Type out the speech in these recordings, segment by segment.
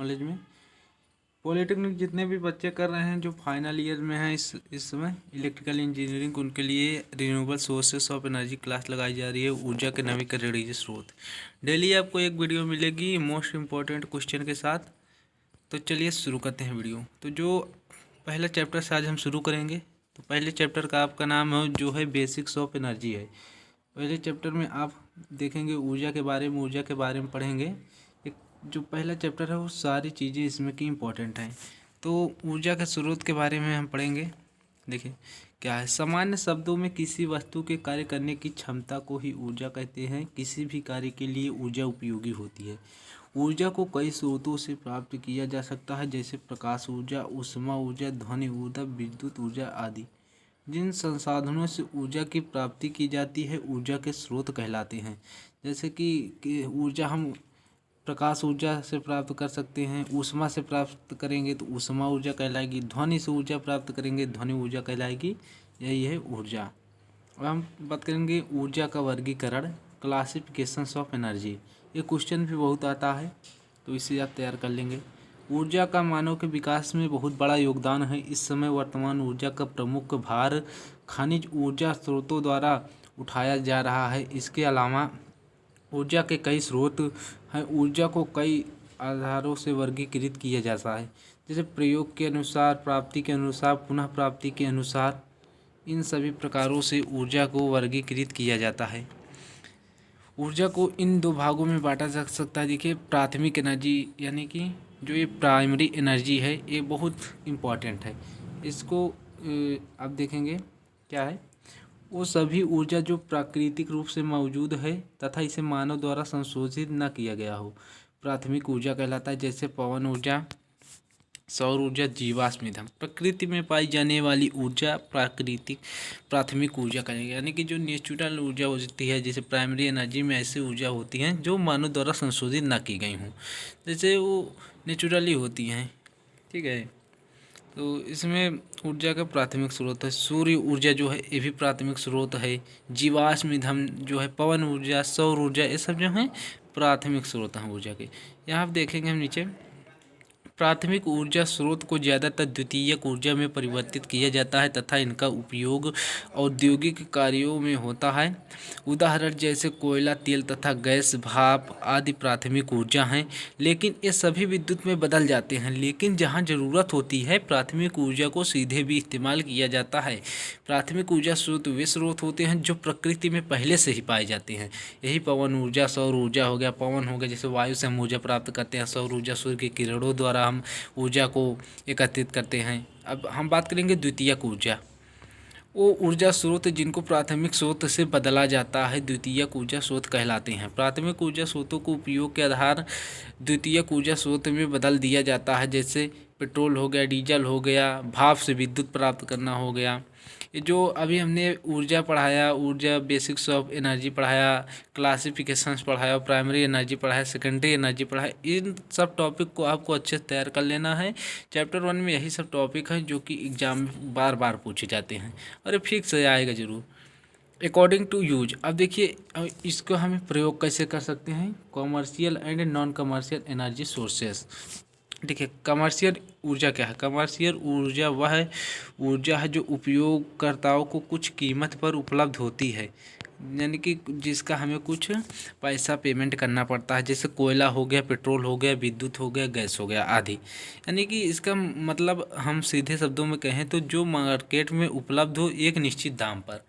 Knowledge में। Polytechnic जितने भी बच्चे कर रहे हैं जो फाइनल ईयर में हैं इस समय इलेक्ट्रिकल इंजीनियरिंग, उनके लिए renewable sources of energy class लगाई जा रही है, ऊर्जा के नवीकरणीय स्रोत। डेली आपको एक वीडियो मिलेगी मोस्ट इम्पॉर्टेंट क्वेश्चन के साथ। तो चलिए शुरू करते हैं वीडियो। तो जो पहला चैप्टर से आज हम शुरू करेंगे, तो पहले चैप्टर का आपका नाम है जो है बेसिक्स ऑफ एनर्जी है। पहले चैप्टर में आप देखेंगे ऊर्जा के बारे में पढ़ेंगे। एक जो पहला चैप्टर है वो सारी चीज़ें इसमें की इम्पोर्टेंट हैं। तो ऊर्जा के स्रोत के बारे में हम पढ़ेंगे। देखिए क्या है, सामान्य शब्दों में किसी वस्तु के कार्य करने की क्षमता को ही ऊर्जा कहते हैं। किसी भी कार्य के लिए ऊर्जा उपयोगी होती है। ऊर्जा को कई स्रोतों से प्राप्त किया जा सकता है, जैसे प्रकाश ऊर्जा, ऊष्मा ऊर्जा, ध्वनि ऊर्जा, विद्युत ऊर्जा आदि। जिन संसाधनों से ऊर्जा की प्राप्ति की जाती है ऊर्जा के स्रोत कहलाते हैं। जैसे कि ऊर्जा हम प्रकाश ऊर्जा से प्राप्त कर सकते हैं, ऊष्मा से प्राप्त करेंगे तो ऊष्मा ऊर्जा कहलाएगी, ध्वनि से ऊर्जा प्राप्त करेंगे ध्वनि ऊर्जा कहलाएगी। यही है ऊर्जा। अब हम बात करेंगे ऊर्जा का वर्गीकरण, क्लासिफिकेशंस ऑफ एनर्जी। ये क्वेश्चन भी बहुत आता है, तो इसे आप तैयार कर लेंगे। ऊर्जा का मानव के विकास में बहुत बड़ा योगदान है। इस समय वर्तमान ऊर्जा का प्रमुख भार खनिज ऊर्जा स्रोतों द्वारा उठाया जा रहा है। इसके अलावा ऊर्जा के कई स्रोत हैं। ऊर्जा को कई आधारों से वर्गीकृत किया जाता है, जैसे प्रयोग के अनुसार, प्राप्ति के अनुसार, पुनः प्राप्ति के अनुसार। इन सभी प्रकारों से ऊर्जा को वर्गीकृत किया जाता है। ऊर्जा को इन दो भागों में बांटा जा सकता है। देखिए प्राथमिक एनर्जी, यानी कि जो ये प्राइमरी एनर्जी है ये बहुत इम्पॉर्टेंट है। इसको आप देखेंगे क्या है, वो सभी ऊर्जा जो प्राकृतिक रूप से मौजूद है तथा इसे मानव द्वारा संशोधित न किया गया हो, प्राथमिक ऊर्जा कहलाता है। जैसे पवन ऊर्जा, सौर ऊर्जा, जीवाश्म ईंधन। प्रकृति में पाई जाने वाली ऊर्जा प्राथमिक ऊर्जा कहेंगे, यानी कि जो नेचुरल ऊर्जा होती है, जैसे प्राइमरी एनर्जी में ऐसी ऊर्जा होती हैं जो मानव द्वारा संशोधित ना की गई हों, जैसे वो नेचुरली होती हैं। ठीक है, तो इसमें ऊर्जा का प्राथमिक स्रोत है। सूर्य ऊर्जा जो है ये भी प्राथमिक स्रोत है। जीवाश्म ईंधन जो है, पवन ऊर्जा, सौर ऊर्जा, ये सब जो है प्राथमिक स्रोत हैं ऊर्जा के। यहाँ आप देखेंगे हम नीचे, प्राथमिक ऊर्जा स्रोत को ज़्यादातर द्वितीयक ऊर्जा में परिवर्तित किया जाता है तथा इनका उपयोग औद्योगिक कार्यों में होता है। उदाहरण जैसे कोयला, तेल तथा गैस, भाप आदि प्राथमिक ऊर्जा हैं, लेकिन ये सभी विद्युत में बदल जाते हैं। लेकिन जहाँ ज़रूरत होती है प्राथमिक ऊर्जा को सीधे भी इस्तेमाल किया जाता है। प्राथमिक ऊर्जा स्रोत वे स्रोत होते हैं जो प्रकृति में पहले से ही पाए जाते हैं। यही पवन ऊर्जा, सौर ऊर्जा हो गया। पवन हो गया जैसे वायु से हम ऊर्जा प्राप्त करते हैं, सौर ऊर्जा सूर्य की किरणों द्वारा हम ऊर्जा को एकत्रित करते हैं। अब हम बात करेंगे द्वितीयक ऊर्जा। वो ऊर्जा स्रोत जिनको प्राथमिक स्रोत से बदला जाता है द्वितीयक ऊर्जा स्रोत कहलाते हैं। प्राथमिक ऊर्जा स्रोतों को उपयोग के आधार द्वितीयक ऊर्जा स्रोत में बदल दिया जाता है, जैसे पेट्रोल हो गया, डीजल हो गया, भाप से विद्युत प्राप्त करना हो गया। ये जो अभी हमने ऊर्जा पढ़ाया, ऊर्जा बेसिक्स ऑफ एनर्जी पढ़ाया, क्लासिफिकेशंस पढ़ाया, प्राइमरी एनर्जी पढ़ाया, सेकेंडरी एनर्जी पढ़ाया, इन सब टॉपिक को आपको अच्छे से तैयार कर लेना है। चैप्टर 1 में यही सब टॉपिक है जो कि एग्जाम में बार बार पूछे जाते हैं और ये फिक्स आएगा ज़रूर। अकॉर्डिंग टू यूज, अब देखिए इसको हम प्रयोग कैसे कर सकते हैं, commercial and non commercial energy sources. देखिए कमर्शियल ऊर्जा क्या है, कमर्शियल ऊर्जा वह ऊर्जा है जो उपयोगकर्ताओं को कुछ कीमत पर उपलब्ध होती है, यानी कि जिसका हमें कुछ पैसा पेमेंट करना पड़ता है, जैसे कोयला हो गया, पेट्रोल हो गया, विद्युत हो गया, गैस हो गया आदि। यानी कि इसका मतलब हम सीधे शब्दों में कहें तो जो मार्केट में उपलब्ध हो एक निश्चित दाम पर।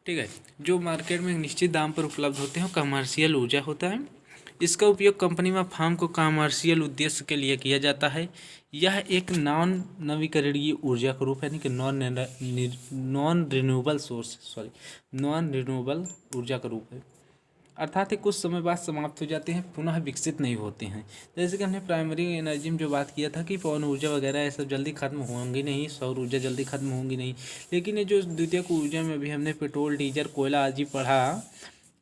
ठीक है, जो मार्केट में एक निश्चित दाम पर उपलब्ध होते हैं कमर्शियल ऊर्जा होता है। इसका उपयोग कंपनी में फर्म को कमर्शियल उद्देश्य के लिए किया जाता है। यह एक नॉन नवीकरणीय ऊर्जा का रूप है, यानी कि नॉन रिन्यूएबल ऊर्जा का रूप है, अर्थात ये कुछ समय बाद समाप्त हो जाते हैं, पुनः विकसित नहीं होते हैं। जैसे कि हमने प्राइमरी एनर्जी में जो बात किया था कि पवन ऊर्जा वगैरह ये सब जल्दी खत्म होंगी नहीं, सौर ऊर्जा जल्दी खत्म होंगी नहीं, लेकिन ये जो द्वितीयक ऊर्जा में अभी हमने पेट्रोल, डीजल, कोयला आदि पढ़ा,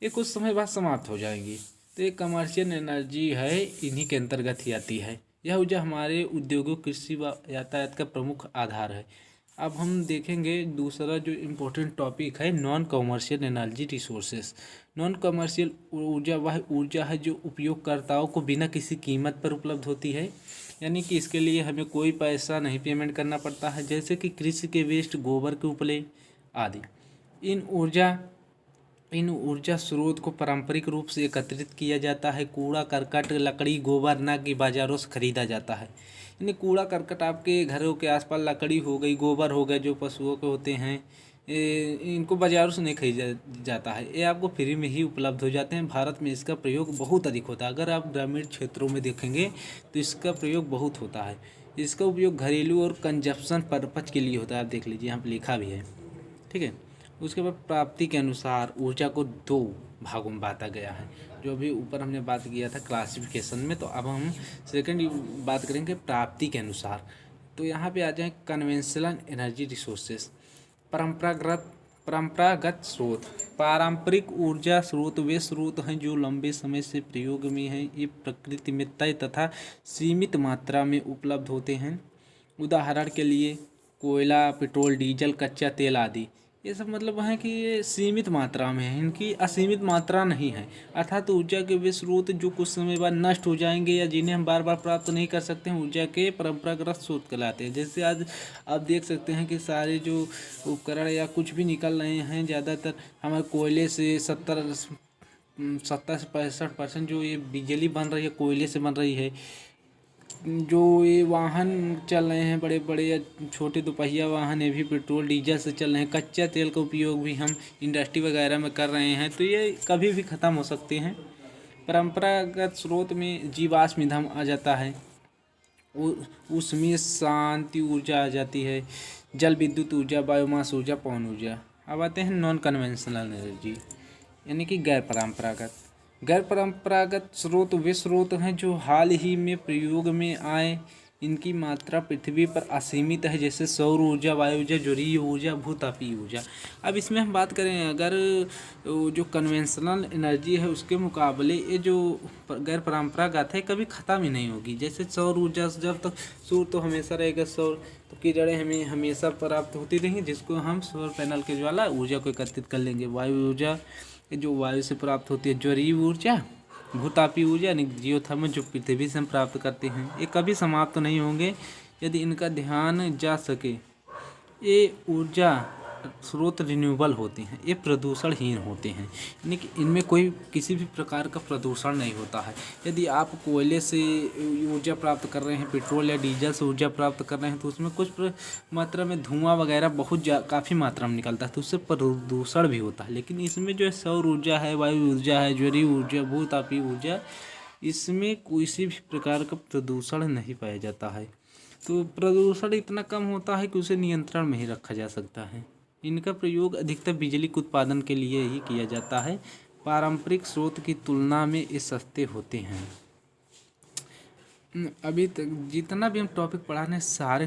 ये कुछ समय बाद समाप्त हो जाएंगी। तो ये कमर्शियल एनर्जी है, इन्हीं के अंतर्गत ही आती है। यह ऊर्जा हमारे उद्योगों, कृषि व यातायात का प्रमुख आधार है। अब हम देखेंगे दूसरा जो इम्पोर्टेंट टॉपिक है, non commercial energy resources. Non commercial ऊर्जा वह ऊर्जा है जो उपयोगकर्ताओं को बिना किसी कीमत पर उपलब्ध होती है, यानी कि इसके लिए हमें कोई पैसा नहीं पेमेंट करना पड़ता है, जैसे कि कृषि के वेस्ट, गोबर के उपले आदि। इन ऊर्जा स्रोत को पारंपरिक रूप से एकत्रित किया जाता है। कूड़ा करकट, लकड़ी, गोबर न कि बाज़ारों से खरीदा जाता है। यानी कूड़ा करकट आपके घरों के आसपास लकड़ी हो गई, गोबर हो गए जो पशुओं के होते हैं, इनको बाज़ारों से नहीं खरीदा जाता है, ये आपको फ्री में ही उपलब्ध हो जाते हैं। भारत में इसका प्रयोग बहुत अधिक होता है। अगर आप ग्रामीण क्षेत्रों में देखेंगे तो इसका प्रयोग बहुत होता है। इसका उपयोग घरेलू और कंजप्शन पर्पज के लिए होता है। आप देख लीजिए, यहाँ पर लिखा भी है, ठीक है। उसके बाद प्राप्ति के अनुसार ऊर्जा को दो भागों में बांटा गया है, जो अभी ऊपर हमने बात किया था क्लासिफिकेशन में। तो अब हम सेकंड बात करेंगे प्राप्ति के अनुसार। तो यहाँ पे आ जाए कन्वेंशनल एनर्जी रिसोर्सेस, परंपरागत स्रोत। पारंपरिक ऊर्जा स्रोत वे स्रोत हैं जो लंबे समय से प्रयोग में हैं। ये प्रकृति में तय तथा सीमित मात्रा में उपलब्ध होते हैं। उदाहरण के लिए कोयला, पेट्रोल, डीजल, कच्चा तेल आदि। ये सब मतलब है कि ये सीमित मात्रा में है, इनकी असीमित मात्रा नहीं है। अर्थात ऊर्जा के वे स्रोत जो कुछ समय बाद नष्ट हो जाएंगे या जिन्हें हम बार बार प्राप्त नहीं कर सकते हैं, ऊर्जा के परंपरागत स्रोत कहलाते हैं। जैसे आज आप देख सकते हैं कि सारे जो उपकरण या कुछ भी निकल रहे हैं, ज़्यादातर हमारे कोयले से 70 से 65% जो ये बिजली बन रही है कोयले से बन रही है। जो ये वाहन चल रहे हैं बड़े बड़े या छोटे दोपहिया वाहन, ये भी पेट्रोल डीजल से चल रहे हैं। कच्चा तेल का उपयोग भी हम इंडस्ट्री वगैरह में कर रहे हैं, तो ये कभी भी ख़त्म हो सकते हैं। परंपरागत स्रोत में जीवाश्म ईंधन आ जाता है, उसमें शांति ऊर्जा आ जाती है, जल विद्युत ऊर्जा, बायोमास ऊर्जा, पवन ऊर्जा। अब आते हैं नॉन कन्वेंशनल एनर्जी, यानी कि गैर परंपरागत स्रोत वे स्रोत हैं जो हाल ही में प्रयोग में आए। इनकी मात्रा पृथ्वी पर असीमित है, जैसे सौर ऊर्जा, वायु ऊर्जा, जलीय ऊर्जा, भूतापीय ऊर्जा। अब इसमें हम बात करें, अगर जो कन्वेंशनल एनर्जी है उसके मुकाबले ये जो गैर परंपरागत है कभी ख़त्म ही नहीं होगी। जैसे सौर ऊर्जा, जब तक सूर्य तो हमेशा रहेगा, सौर तो की जड़ें हमें हमेशा प्राप्त होती रहेंगी, जिसको हम सौर पैनल के ज्वाला ऊर्जा को एकत्रित कर लेंगे। वायु ऊर्जा जो वायु से प्राप्त होती है, जलीय ऊर्जा, भूतापीय ऊर्जा यानी जियोथर्मल जो पृथ्वी से हम प्राप्त करते हैं, ये कभी समाप्त नहीं होंगे यदि इनका ध्यान जा सके। ये ऊर्जा स्रोत रिन्यूएबल होते हैं, ये प्रदूषणहीन होते हैं, यानी कि इनमें कोई किसी भी प्रकार का प्रदूषण नहीं होता है। यदि आप कोयले से ऊर्जा प्राप्त कर रहे हैं, पेट्रोल या डीजल से ऊर्जा प्राप्त कर रहे हैं, तो उसमें कुछ मात्रा में धुआं वगैरह बहुत काफ़ी मात्रा में निकलता है, तो उससे प्रदूषण भी होता है। लेकिन इसमें जो है सौर ऊर्जा है, वायु ऊर्जा है, जलीय ऊर्जा, भूतापीय ऊर्जा, इसमें किसी भी प्रकार का प्रदूषण नहीं पाया जाता है। तो प्रदूषण इतना कम होता है कि उसे नियंत्रण में ही रखा जा सकता है। इनका प्रयोग अधिकतर बिजली के उत्पादन के लिए ही किया जाता है। पारंपरिक स्रोत की तुलना में ये सस्ते होते हैं। अभी तक जितना भी हम टॉपिक पढ़ा रहे हैं,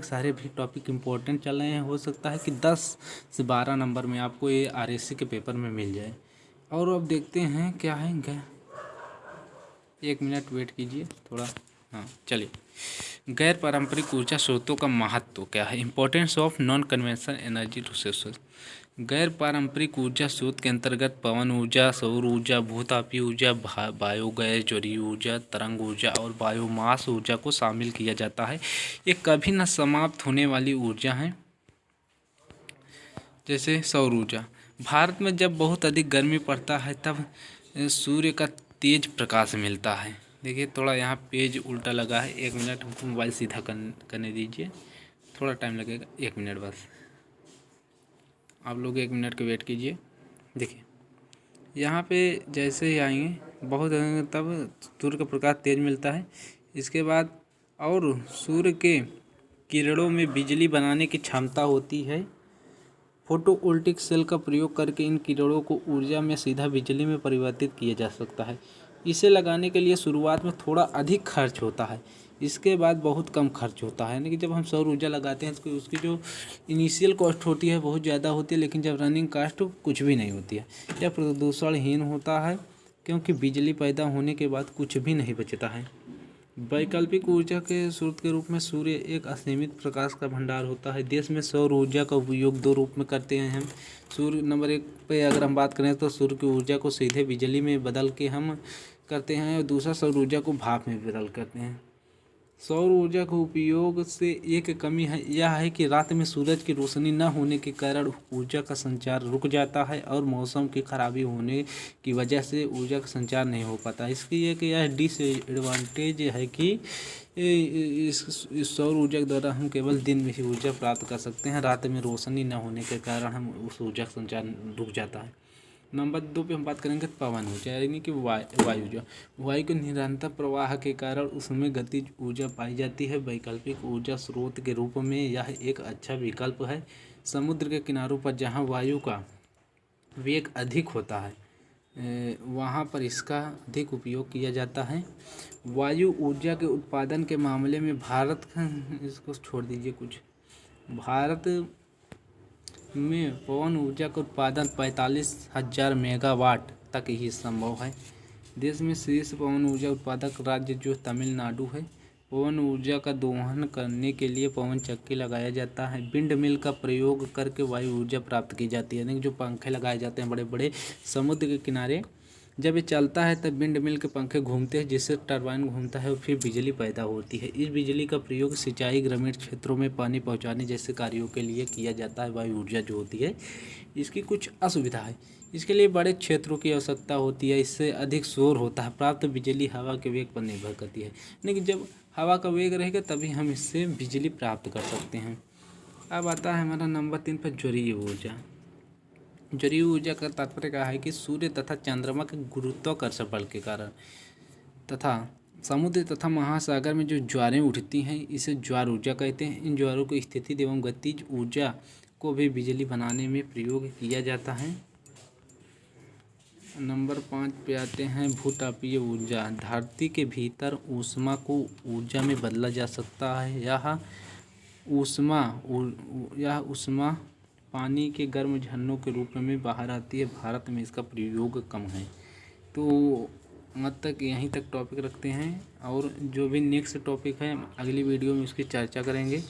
सारे भी टॉपिक इम्पोर्टेंट चल रहे हैं। हो सकता है कि 10 से 12 नंबर में आपको ये RSC के पेपर में मिल जाए। और अब देखते हैं क्या है क्या। 1 मिनट वेट कीजिए थोड़ा। हाँ चलिए, गैर पारंपरिक ऊर्जा स्रोतों का महत्व क्या है। Importance of non conventional energy resources. गैर पारंपरिक ऊर्जा स्रोत के अंतर्गत पवन ऊर्जा, सौर ऊर्जा, भूतापीय ऊर्जा, बायोगैस, जलीय ऊर्जा, तरंग ऊर्जा और बायोमास ऊर्जा को शामिल किया जाता है। ये कभी न समाप्त होने वाली ऊर्जा हैं। जैसे सौर ऊर्जा, भारत में जब बहुत अधिक गर्मी पड़ता है तब सूर्य का तेज प्रकाश मिलता है। देखिए थोड़ा यहाँ पेज उल्टा लगा है, 1 मिनट हमको मोबाइल सीधा करने दीजिए, थोड़ा टाइम लगेगा, 1 मिनट बस। आप लोग 1 मिनट का वेट कीजिए। देखिए यहाँ पे जैसे ही आएंगे बहुत तब सूर्य का प्रकाश तेज मिलता है। इसके बाद और सूर्य के किरणों में बिजली बनाने की क्षमता होती है। फोटोवोल्टिक सेल का प्रयोग करके इन किरणों को ऊर्जा में सीधा बिजली में परिवर्तित किया जा सकता है। इसे लगाने के लिए शुरुआत में थोड़ा अधिक खर्च होता है, इसके बाद बहुत कम खर्च होता है। यानी कि जब हम सौर ऊर्जा लगाते हैं तो उसकी जो इनिशियल कॉस्ट होती है बहुत ज़्यादा होती है, लेकिन जब रनिंग कॉस्ट कुछ भी नहीं होती है। यह प्रदूषणहीन होता है क्योंकि बिजली पैदा होने के बाद कुछ भी नहीं बचता है। वैकल्पिक ऊर्जा के स्रोत के रूप में सूर्य एक असीमित प्रकाश का भंडार होता है। देश में सौर ऊर्जा का उपयोग दो रूप में करते हैं हम। सूर्य नंबर एक पे अगर हम बात करें तो सूर्य की ऊर्जा को सीधे बिजली में बदल के हम करते हैं, और दूसरा सौर ऊर्जा को भाप में बदल करते हैं। सौर ऊर्जा के उपयोग से एक कमी है यह है कि रात में सूरज की रोशनी न होने के कारण ऊर्जा का संचार रुक जाता है और मौसम की खराबी होने की वजह से ऊर्जा का संचार नहीं हो पाता। इसकी एक यह डिसएडवांटेज है कि इस सौर ऊर्जा के द्वारा हम केवल दिन में ही ऊर्जा प्राप्त कर सकते हैं, रात में रोशनी न होने के कारण हम उस ऊर्जा का संचार रुक जाता है। नंबर 2 पे हम बात करेंगे पवन ऊर्जा, यानी कि वायु ऊर्जा। वायु के निरंतर प्रवाह के कारण उसमें गतिज ऊर्जा पाई जाती है। वैकल्पिक ऊर्जा स्रोत के रूप में यह एक अच्छा विकल्प है। समुद्र के किनारों पर जहां वायु का वेग अधिक होता है वहां पर इसका अधिक उपयोग किया जाता है। वायु ऊर्जा के उत्पादन के मामले में भारत इसको छोड़ दीजिए कुछ, भारत में पवन ऊर्जा का उत्पादन 45,000 मेगावाट तक ही संभव है। देश में शीर्ष पवन ऊर्जा उत्पादक राज्य जो तमिलनाडु है। पवन ऊर्जा का दोहन करने के लिए पवन चक्की लगाया जाता है। विंड मिल का प्रयोग करके वायु ऊर्जा प्राप्त की जाती है, यानी जो पंखे लगाए जाते हैं बड़े बड़े समुद्र के किनारे, जब ये चलता है तब विंड मिल के पंखे घूमते हैं जिससे टरबाइन घूमता है और फिर बिजली पैदा होती है। इस बिजली का प्रयोग सिंचाई, ग्रामीण क्षेत्रों में पानी पहुंचाने जैसे कार्यों के लिए किया जाता है। वायु ऊर्जा जो होती है इसकी कुछ असुविधा है, इसके लिए बड़े क्षेत्रों की आवश्यकता होती है, इससे अधिक शोर होता है। प्राप्त बिजली हवा के वेग पर निर्भर करती है, लेकिन जब हवा का वेग रहेगा तभी हम इससे बिजली प्राप्त कर सकते हैं। अब आता है हमारा नंबर 3 पर जलीय ऊर्जा। जलीय ऊर्जा का तात्पर्य क्या है कि सूर्य तथा चंद्रमा के गुरुत्वाकर्षण बल के कारण तथा समुद्र तथा महासागर में जो ज्वारें उठती हैं इसे ज्वार ऊर्जा कहते हैं। इन ज्वारों की स्थिति एवं गतिज ऊर्जा को भी बिजली बनाने में प्रयोग किया जाता है। नंबर 5 पे आते हैं भूतापीय ऊर्जा। धरती के भीतर ऊष्मा को ऊर्जा में बदला जा सकता है। यह ऊष्मा पानी के गर्म झरनों के रूप में बाहर आती है। भारत में इसका प्रयोग कम है। तो अब तक यहीं तक टॉपिक रखते हैं, और जो भी नेक्स्ट टॉपिक है अगली वीडियो में उसकी चर्चा करेंगे।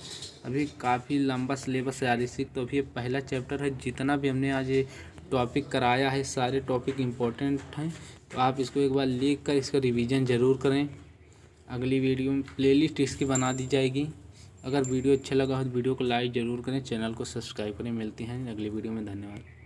अभी काफ़ी लंबा सिलेबस है RC, तो अभी पहला चैप्टर है। जितना भी हमने आज ये टॉपिक कराया है सारे टॉपिक इम्पोर्टेंट हैं, तो आप इसको एक बार लिख कर इसका रिवीजन ज़रूर करें। अगली वीडियो में प्लेलिस्ट इसकी बना दी जाएगी। अगर वीडियो अच्छा लगा हो तो वीडियो को लाइक ज़रूर करें, चैनल को सब्सक्राइब करें। मिलते हैं अगली वीडियो में, धन्यवाद।